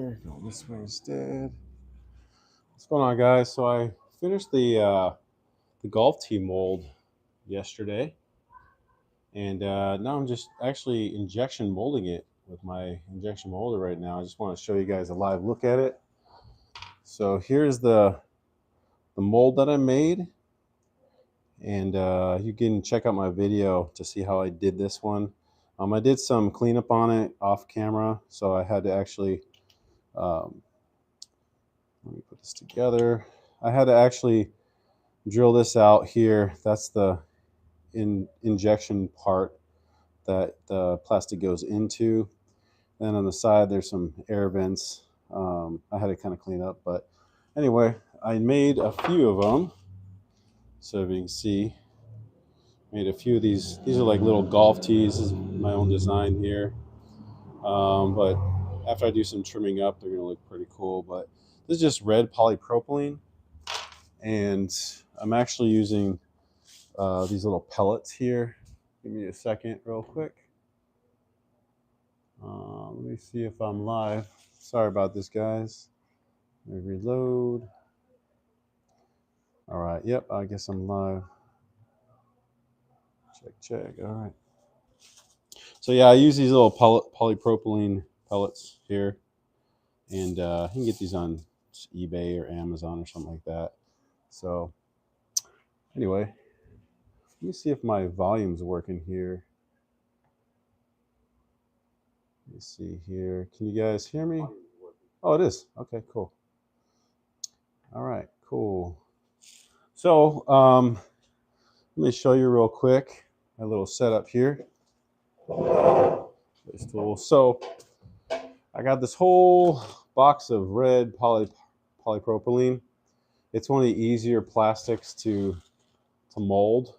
here. Go this way instead. What's going on, guys? So I finished the golf tee mold yesterday, and now I'm just actually injection molding it with my injection molder right now. I just want to show you guys a live look at it. So here's the mold that I made, and you can check out my video to see how I did this one. I did some cleanup on it off camera, so I had to actually um, let me put this together. I had to actually drill this out here. That's the injection part that the plastic goes into. Then on the side, there's some air vents. I had to kind of clean up, but anyway, I made a few of them. So if you can see, made a few of these. These are like little golf tees. This is my own design here. But after I do some trimming up, they're gonna look pretty cool. But this is just red polypropylene, and I'm actually using these little pellets here. Give me a second real quick. Let me see if I'm live. Sorry about this, guys. Let me reload. All right, yep, I guess I'm live. Check. All right. So yeah, I use these little polypropylene pellets here, and you can get these on eBay or Amazon or something like that. So anyway, let me see if my volume's working here. Let me see here. Can you guys hear me? Oh, it is. Okay, cool. All right, cool. So let me show you real quick my little setup here. This tool. So I got this whole box of red polypropylene. It's one of the easier plastics to mold,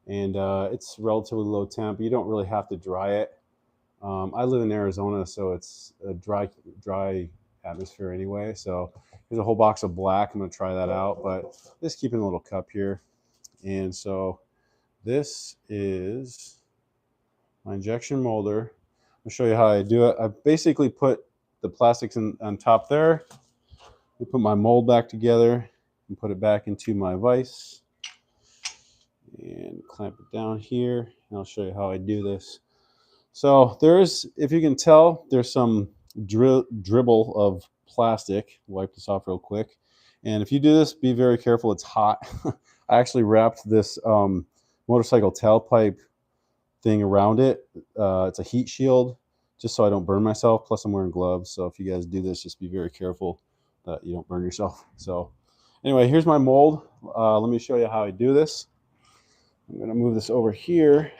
and it's relatively low temp. You don't really have to dry it. I live in Arizona, so it's a dry atmosphere anyway. So there's a whole box of black. I'm going to try that out, but just keeping a little cup here. And so this is my injection molder. I'll show you how I do it. I basically put the plastics on top there. I put my mold back together and put it back into my vise and clamp it down here. And I'll show you how I do this. So there's, if you can tell, there's some dribble of plastic. Wipe this off real quick. And if you do this, be very careful. It's hot. I actually wrapped this motorcycle tailpipe thing around it. It's a heat shield, just so I don't burn myself. Plus, I'm wearing gloves. So if you guys do this, just be very careful that you don't burn yourself. So anyway, here's my mold. Let me show you how I do this. I'm going to move this over here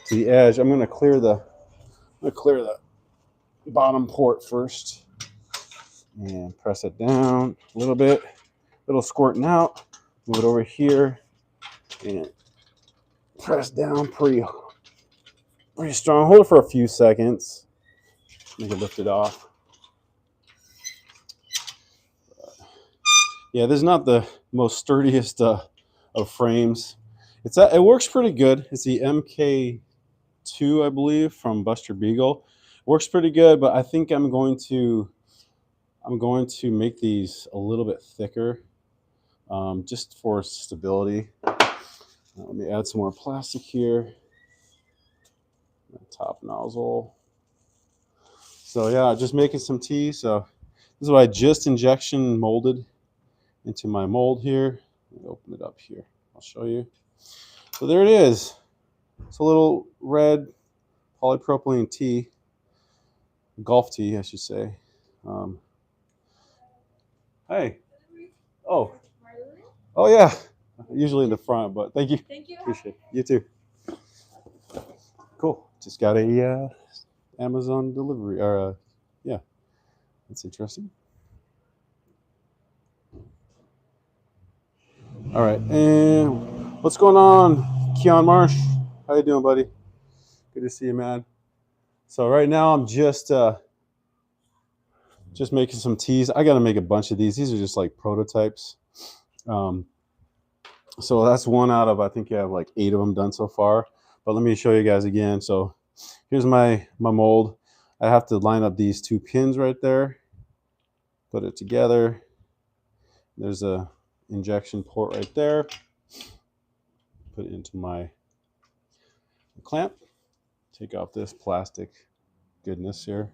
to the edge. I'm going to clear the bottom port first and press it down a little bit, little squirting out. Move it over here and press down pretty strong. Hold it for a few seconds. Make it lift it off. Yeah, this is not the most sturdiest of frames. It works pretty good. It's the MK2, I believe, from Buster Beagle. Works pretty good, but I think I'm going to make these a little bit thicker, just for stability. Let me add some more plastic here. Top nozzle. So yeah, just making some tea. So this is what I just injection molded into my mold here. Let me open it up here. I'll show you. So there it is. It's a little red polypropylene tee, golf tee, I should say. Hey. Oh. Oh yeah. Usually in the front, but thank you. Thank you. Appreciate it. You too. Cool. Just got a Amazon delivery. Or yeah, that's interesting. All right, and what's going on, Keon Marsh? How you doing, buddy? Good to see you, man. So right now I'm just making some tees. I got to make a bunch of these. These are just like prototypes. So that's one out of, I think you have like 8 of them done so far. But let me show you guys again. So here's my mold. I have to line up these 2 pins right there. Put it together. There's a injection port right there. Put it into my clamp. Take off this plastic goodness here.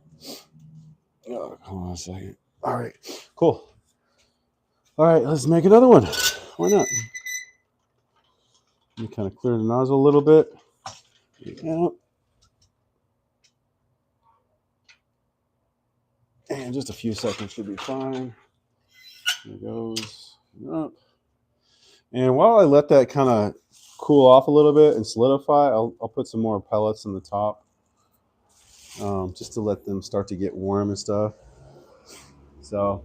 Oh, hold on a second. All right, cool. All right, let's make another one. Why not? Let me kind of clear the nozzle a little bit. Yeah. And just a few seconds should be fine. There it goes. Up. And while I let that kind of cool off a little bit and solidify, I'll put some more pellets in the top, just to let them start to get warm and stuff. So,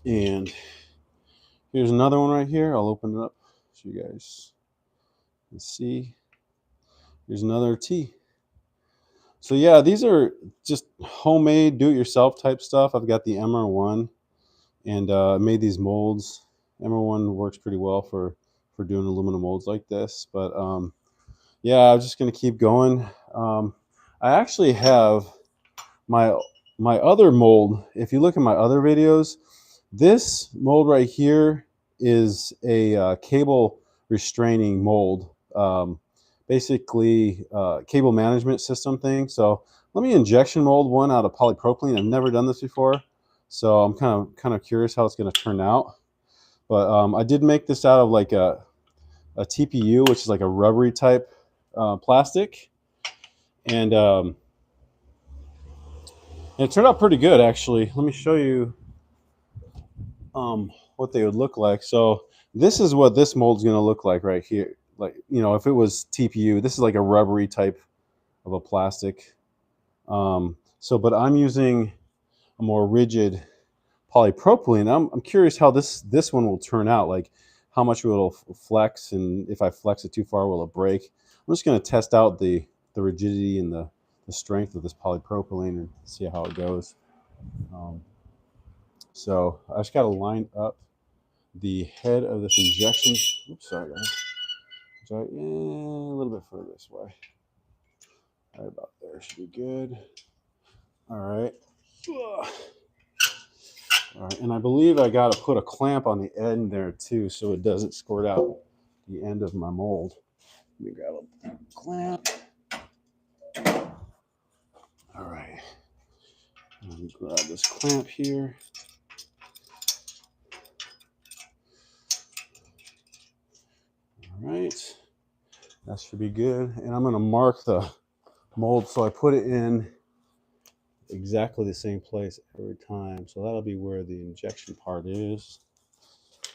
and here's another one right here. I'll open it up so you guys can see. Here's another tea. So yeah, these are just homemade, do-it-yourself type stuff. I've got the Emer1, and I made these molds. Emer1 works pretty well for doing aluminum molds like this. But yeah, I'm just gonna keep going. I actually have my other mold. If you look at my other videos, this mold right here is a cable restraining mold. Basically cable management system thing. So let me injection mold one out of polypropylene. I've never done this before, so I'm kind of curious how it's going to turn out. But I did make this out of like a TPU, which is like a rubbery type plastic, and it turned out pretty good actually. Let me show you what they would look like. So this is what this mold's going to look like right here. Like, you know, if it was TPU, this is like a rubbery type of a plastic. But I'm using a more rigid polypropylene. I'm curious how this one will turn out. Like how much will it flex, and if I flex it too far, will it break? I'm just going to test out the rigidity and the strength of this polypropylene and see how it goes. So I just got to line up the head of this injection. Oops, sorry guys. Sorry, a little bit further this way. Right about there should be good. All right. All right, and I believe I got to put a clamp on the end there too, so it doesn't squirt out the end of my mold. Let me grab a clamp. All right. Let me grab this clamp here. All right. That should be good. And I'm going to mark the mold so I put it in exactly the same place every time. So that'll be where the injection part is.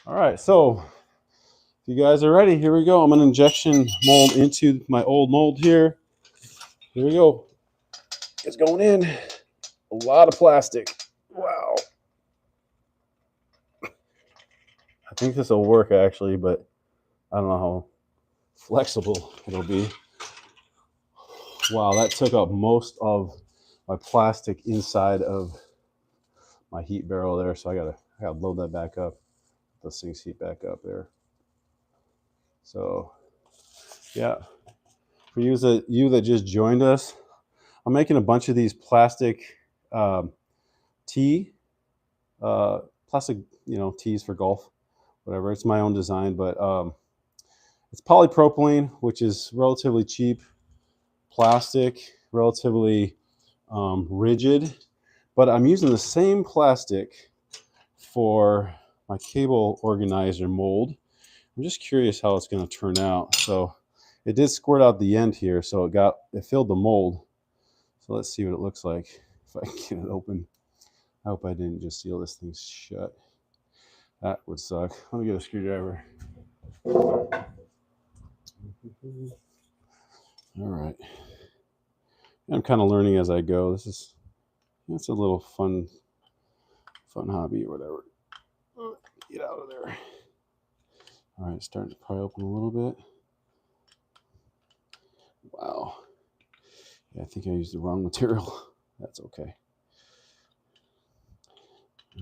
All right. So if you guys are ready, here we go. I'm going to injection mold into my old mold here. Here we go. It's going in. A lot of plastic. Wow. I think this will work actually, but I don't know how flexible it'll be. Wow, that took up most of my plastic inside of my heat barrel there, so I gotta load that back up. Those things heat back up there. So yeah, for you that just joined us, I'm making a bunch of these plastic plastic, tees for golf, whatever. It's my own design, but it's polypropylene, which is relatively cheap plastic, relatively rigid, but I'm using the same plastic for my cable organizer mold. I'm just curious how it's going to turn out. So it did squirt out the end here, so it filled the mold. So let's see what it looks like if I can get it open. I hope I didn't just seal this thing shut. That would suck. Let me get a screwdriver. All right. I'm kind of learning as I go. It's a little fun hobby or whatever. Get out of there. All right, starting to pry open a little bit. Wow. Yeah, I think I used the wrong material. That's okay.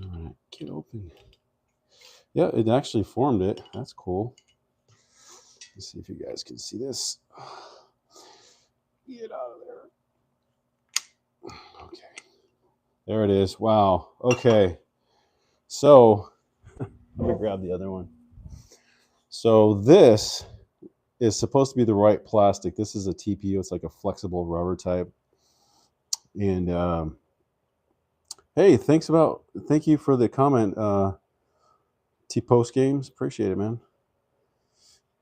All right, get open. Yeah, it actually formed it. That's cool. Let's see if you guys can see this. Get out of there. Okay. There it is. Wow. Okay. So let me grab the other one. So this is supposed to be the right plastic. This is a TPU. It's like a flexible rubber type. And hey, thank you for the comment, T Post Games. Appreciate it, man.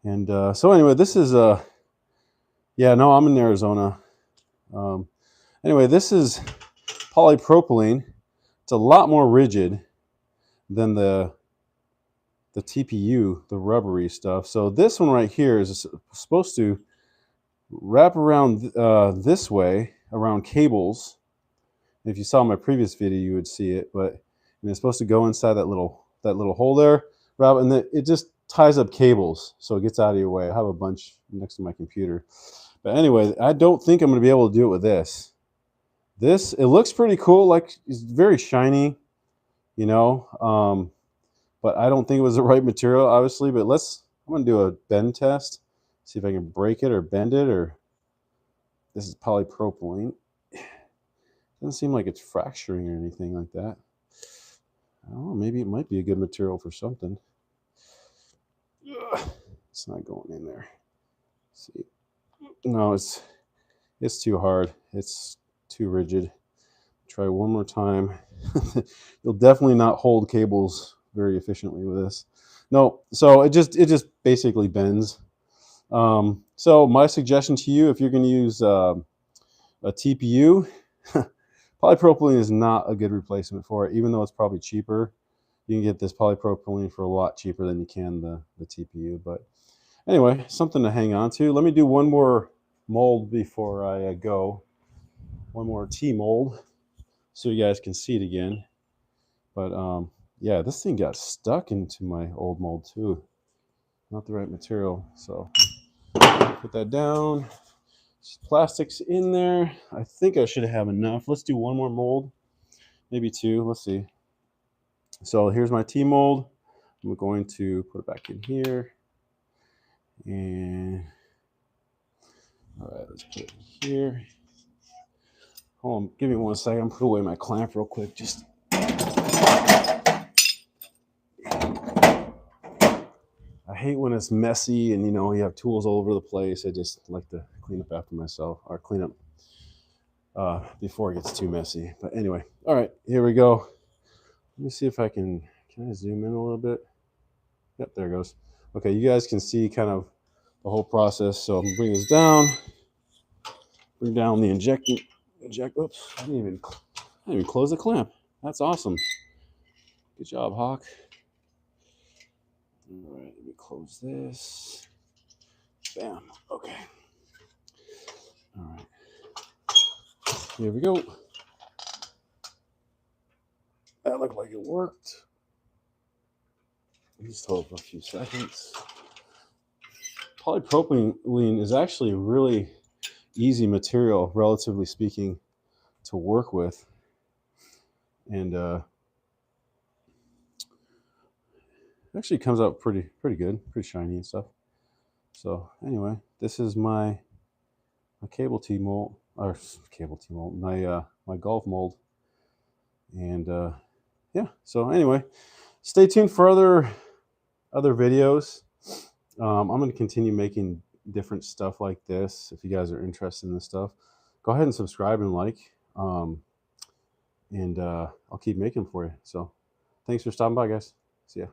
And so anyway, this is yeah, no, I'm in Arizona. Anyway, this is polypropylene. It's a lot more rigid than the TPU, the rubbery stuff. So this one right here is supposed to wrap around this way around cables. If you saw my previous video, you would see it. But it's supposed to go inside that little hole there, and it just ties up cables, so it gets out of your way. I have a bunch next to my computer. But anyway, I don't think I'm going to be able to do it with this. It looks pretty cool. Like, it's very shiny, you know. But I don't think it was the right material, obviously. But I'm going to do a bend test. See if I can break it or bend it. Or this is polypropylene. Doesn't seem like it's fracturing or anything like that. I don't know, maybe it might be a good material for something. It's not going in there. Let's see. No, it's too hard. It's too rigid. Try one more time. You'll definitely not hold cables very efficiently with this. No, so it just basically bends. So my suggestion to you, if you're going to use a TPU, polypropylene is not a good replacement for it, even though it's probably cheaper. You can get this polypropylene for a lot cheaper than you can the TPU. But anyway, something to hang on to. Let me do one more mold before I go. One more T mold so you guys can see it again. But yeah, this thing got stuck into my old mold too. Not the right material. So put that down. Plastics in there. I think I should have enough. Let's do one more mold, maybe two. Let's see. So here's my T mold. I'm going to put it back in here. And all right, let's put it here. Hold on, give me 1 second. Put away my clamp real quick. Just I hate when it's messy and you have tools all over the place. I just like to clean up after myself, or clean up before it gets too messy. But anyway, all right, here we go. Let me see if I can I zoom in a little bit? Yep, there it goes. Okay, you guys can see kind of the whole process. So I'm gonna bring this down, bring down the inject. Oops, I didn't even close the clamp. That's awesome. Good job, Hawk. All right, let me close this. Bam. Okay. All right. Here we go. That looked like it worked. Just hold for a few seconds. Polypropylene is actually a really easy material, relatively speaking, to work with. And actually comes out pretty good, pretty shiny and stuff. So anyway, this is my cable T mold, or cable T mold, my golf mold. And yeah, so anyway, stay tuned for other videos. I'm going to continue making different stuff like this. If you guys are interested in this stuff, go ahead and subscribe and like. And I'll keep making them for you. So thanks for stopping by, guys. See ya.